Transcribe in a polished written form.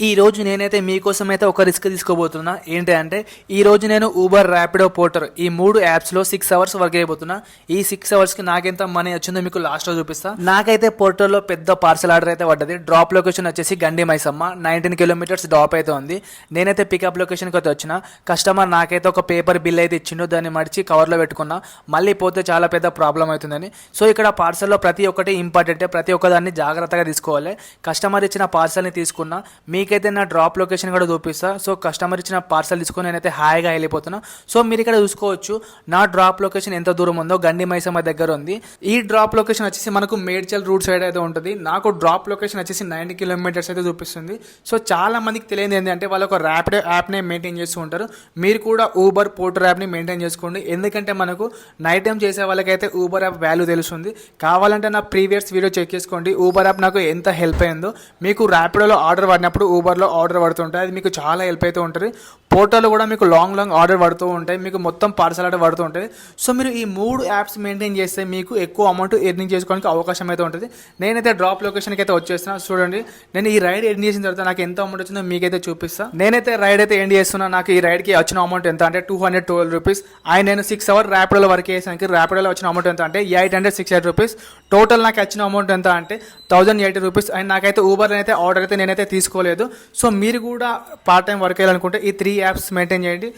ఈ రోజు నేనైతే మీకోసం అయితే ఒక రిస్క్ తీసుకోబోతున్నా. ఏంటి అంటే ఈ రోజు నేను ఊబర్, ర్యాపిడో, పోర్టర్ ఈ 3 యాప్స్లో 6 అవర్స్ వర్క్ అయిపోతున్నా. ఈ 6 అవర్స్కి నాకెంత మనీ వచ్చిందో మీకు లాస్ట్లో చూపిస్తా. నాకైతే పోర్టర్లో పెద్ద పార్సల్ ఆర్డర్ అయితే పడ్డది. డ్రాప్ లొకేషన్ వచ్చేసి గండి మైసమ్మ, 19 కిలోమీటర్స్ డ్రాప్ అయితే ఉంది. నేనైతే పికప్ లొకేషన్కి అయితే వచ్చిన. కస్టమర్ నాకైతే ఒక పేపర్ బిల్ అయితే ఇచ్చిండు. దాన్ని మడిచి కవర్లో పెట్టుకున్నా. మళ్ళీ పోతే చాలా పెద్ద ప్రాబ్లం అవుతుందని. సో ఇక్కడ పార్సల్లో ప్రతి ఒక్కటి ఇంపార్టెంటే, ప్రతి ఒక్కదాన్ని జాగ్రత్తగా తీసుకోవాలి. కస్టమర్ ఇచ్చిన పార్సల్ని తీసుకున్నా. మీకైతే నా డ్రాప్ లొకేషన్ కూడా చూపిస్తా. సో కస్టమర్ ఇచ్చిన పార్సల్ తీసుకొని నేనైతే హాయిగా వెళ్ళిపోతున్నా. సో మీరు ఇక్కడ చూసుకోవచ్చు నా డ్రాప్ లొకేషన్ ఎంత దూరం ఉందో. గండి మైసమ్మ దగ్గర ఉంది. ఈ డ్రాప్ లొకేషన్ వచ్చేసి మనకు మేడ్చల్ రూట్ సైడ్ అయితే ఉంటుంది. నాకు డ్రాప్ లొకేషన్ వచ్చేసి 90 కిలోమీటర్స్ అయితే చూపిస్తుంది. సో చాలా మందికి తెలియదు ఏంటంటే వాళ్ళు ఒక ర్యాపిడో యాప్ని మెయింటైన్ చేస్తూ ఉంటారు. మీరు కూడా ఊబర్, పోర్టర్ యాప్ని మెయింటైన్ చేసుకోండి. ఎందుకంటే మనకు నైట్ టైం చేసే వాళ్ళకైతే ఊబర్ యాప్ వాల్యూ తెలుస్తుంది. కావాలంటే నా ప్రీవియస్ వీడియో చెక్ చేసుకోండి. ఊబర్ యాప్ నాకు ఎంత హెల్ప్ అయిందో. మీకు ర్యాపిడోలో ఆర్డర్ పడినప్పుడు ఊబర్లో ఆర్డర్ పడుతుంటాయి. అది మీకు చాలా హెల్ప్ అయితే ఉంటుంది. పోర్టల్లో కూడా మీకు లాంగ్ ఆర్డర్ పడుతూ ఉంటాయి. మీకు మొత్తం పార్సల్ ఆర్డర్ పడుతూ ఉంటుంది. సో మీరు ఈ 3 యాప్స్ మెయింటైన్ చేస్తే మీకు ఎక్కువ అమౌంట్ ఎర్నింగ్ చేసుకోవడానికి అవకాశం అయితే ఉంటుంది. నేనైతే డ్రాప్ లొకేషన్కి అయితే వచ్చేస్తున్నా. చూడండి, నేను ఈ రైడ్ ఎండ్ చేసిన తర్వాత నాకు ఎంత అమౌంట్ వచ్చిందో మీకైతే చూపిస్తా. నేనైతే రైడ్ అయితే ఎండ్ చేస్తున్నా. నాకు ఈ రైడ్కి వచ్చిన అమౌంట్ ఎంత అంటే 212 రూపీస్. నేను 6 అవర్ ర్యాపిడోలో వర్క్ చేసానికి ర్యాపిడోలో వచ్చిన అమౌంట్ ఎంత అంటే 868 రూపీస్. టోటల్ నాకు వచ్చిన అమౌంట్ ఎంత అంటే 1080 రూపీస్. అండ్ నాకైతే ఊబర్ అయితే ఆర్డర్ అయితే నేనైతే తీసుకోలేదు. సో మీరు కూడా పార్ట్ టైం వర్క్ చేయాలనుకుంటే ఈ 3 యాప్స్ మెయింటైన్ చేయండి.